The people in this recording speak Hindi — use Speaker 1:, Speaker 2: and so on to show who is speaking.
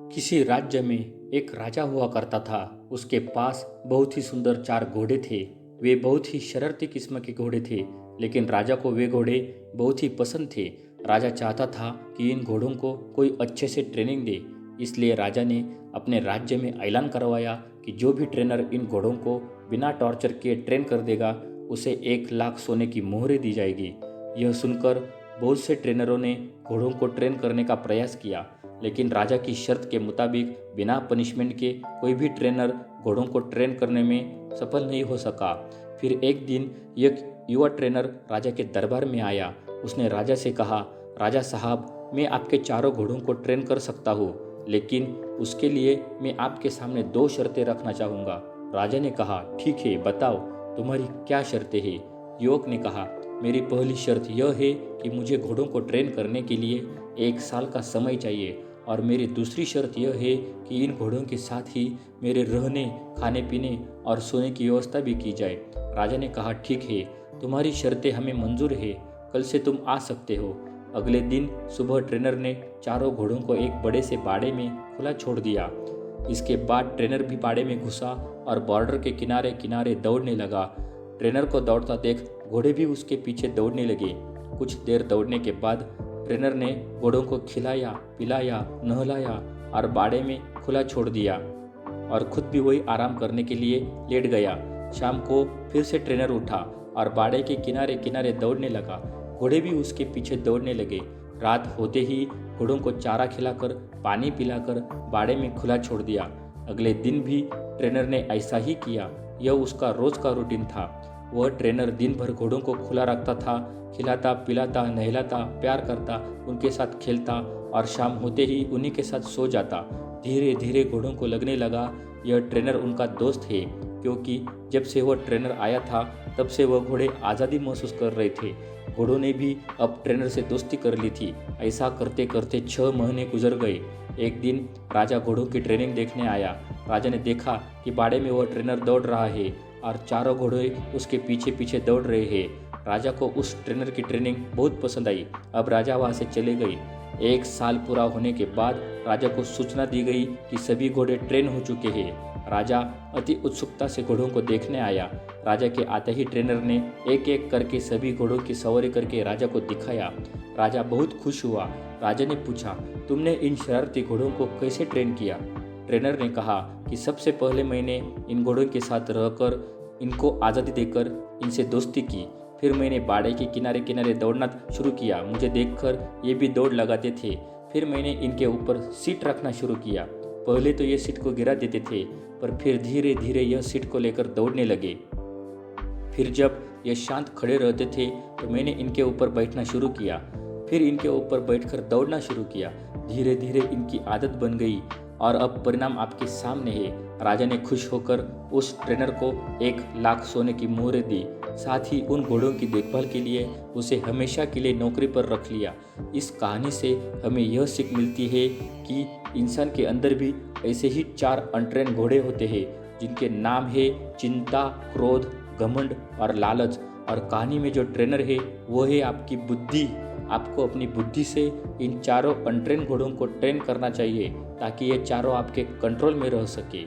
Speaker 1: किसी राज्य में एक राजा हुआ करता था। उसके पास बहुत ही सुंदर 4 घोड़े थे। वे बहुत ही शरारती किस्म के घोड़े थे, लेकिन राजा को वे घोड़े बहुत ही पसंद थे। राजा चाहता था कि इन घोड़ों को कोई अच्छे से ट्रेनिंग दे, इसलिए राजा ने अपने राज्य में ऐलान करवाया कि जो भी ट्रेनर इन घोड़ों को बिना टॉर्चर किए ट्रेन कर देगा, उसे 1 लाख सोने की मोहरें दी जाएगी। यह सुनकर बहुत से ट्रेनरों ने घोड़ों को ट्रेन करने का प्रयास किया, लेकिन राजा की शर्त के मुताबिक बिना पनिशमेंट के कोई भी ट्रेनर घोड़ों को ट्रेन करने में सफल नहीं हो सका। फिर एक दिन एक युवा ट्रेनर राजा के दरबार में आया। उसने राजा से कहा, राजा साहब, मैं आपके 4 घोड़ों को ट्रेन कर सकता हूँ, लेकिन उसके लिए मैं आपके सामने 2 शर्तें रखना चाहूँगा। राजा ने कहा, ठीक है, बताओ तुम्हारी क्या शर्तें हैं। युवक ने कहा, मेरी पहली शर्त यह है कि मुझे घोड़ों को ट्रेन करने के लिए 1 साल का समय चाहिए, और मेरी दूसरी शर्त यह है कि इन घोड़ों के साथ ही मेरे रहने, खाने पीने और सोने की व्यवस्था भी की जाए। राजा ने कहा, ठीक है, तुम्हारी शर्तें हमें मंजूर है, कल से तुम आ सकते हो। अगले दिन सुबह ट्रेनर ने 4 घोड़ों को एक बड़े से बाड़े में खुला छोड़ दिया। इसके बाद ट्रेनर भी बाड़े में घुसा और बॉर्डर के किनारे किनारे दौड़ने लगा। ट्रेनर को दौड़ता देख घोड़े भी उसके पीछे दौड़ने लगे। कुछ देर दौड़ने के बाद ट्रेनर ने घोड़ों को खिलाया, पिलाया, नहलाया और बाड़े में खुला छोड़ दिया, और खुद भी वही आराम करने के लिए लेट गया। शाम को फिर से ट्रेनर उठा और बाड़े के किनारे किनारे दौड़ने लगा। घोड़े भी उसके पीछे दौड़ने लगे। रात होते ही घोड़ों को चारा खिलाकर, पानी पिलाकर बाड़े में खुला छोड़ दिया। अगले दिन भी ट्रेनर ने ऐसा ही किया। यह उसका रोज का रूटीन था। वह ट्रेनर दिन भर घोड़ों को खुला रखता था, खिलाता, पिलाता, नहलाता, प्यार करता, उनके साथ खेलता और शाम होते ही उन्हीं के साथ सो जाता। धीरे धीरे घोड़ों को लगने लगा यह ट्रेनर उनका दोस्त है, क्योंकि जब से वह ट्रेनर आया था तब से वह घोड़े आज़ादी महसूस कर रहे थे। घोड़ों ने भी अब ट्रेनर से दोस्ती कर ली थी। ऐसा करते करते 6 महीने गुजर गए। एक दिन राजा घोड़ों की ट्रेनिंग देखने आया। राजा ने देखा कि बाड़े में वह ट्रेनर दौड़ रहा है और 4 घोड़े उसके पीछे पीछे दौड़ रहे हैं। राजा को उस ट्रेनर की ट्रेनिंग बहुत पसंद आई। अब राजा वहाँ से चले गए। 1 साल पूरा होने के बाद राजा को सूचना दी गई कि सभी घोड़े ट्रेन हो चुके हैं। राजा अति उत्सुकता से घोड़ों को देखने आया। राजा के आते ही ट्रेनर ने एक एक करके सभी घोड़ों की सवारी करके राजा को दिखाया। राजा बहुत खुश हुआ। राजा ने पूछा, तुमने इन शरारती घोड़ों को कैसे ट्रेन किया? ट्रेनर ने कहा कि सबसे पहले मैंने इन घोड़ों के साथ रहकर, इनको आज़ादी देकर इनसे दोस्ती की। फिर मैंने बाड़े के किनारे किनारे दौड़ना शुरू किया। मुझे देखकर ये भी दौड़ लगाते थे। फिर मैंने इनके ऊपर सीट रखना शुरू किया। पहले तो ये सीट को गिरा देते थे, पर फिर धीरे धीरे यह सीट को लेकर दौड़ने लगे। फिर जब ये शांत खड़े रहते थे तो मैंने इनके ऊपर बैठना शुरू किया। फिर इनके ऊपर बैठकर दौड़ना शुरू किया। धीरे धीरे इनकी आदत बन गई और अब परिणाम आपके सामने है। राजा ने खुश होकर उस ट्रेनर को 1 लाख सोने की मोहरें दी। साथ ही उन घोड़ों की देखभाल के लिए उसे हमेशा के लिए नौकरी पर रख लिया। इस कहानी से हमें यह सीख मिलती है कि इंसान के अंदर भी ऐसे ही 4 अनट्रेन घोड़े होते हैं, जिनके नाम है चिंता, क्रोध, घमंड और लालच। और कहानी में जो ट्रेनर है वो है आपकी बुद्धि। आपको अपनी बुद्धि से इन 4 अनट्रेन घोड़ों को ट्रेन करना चाहिए, ताकि ये चारों आपके कंट्रोल में रह सके।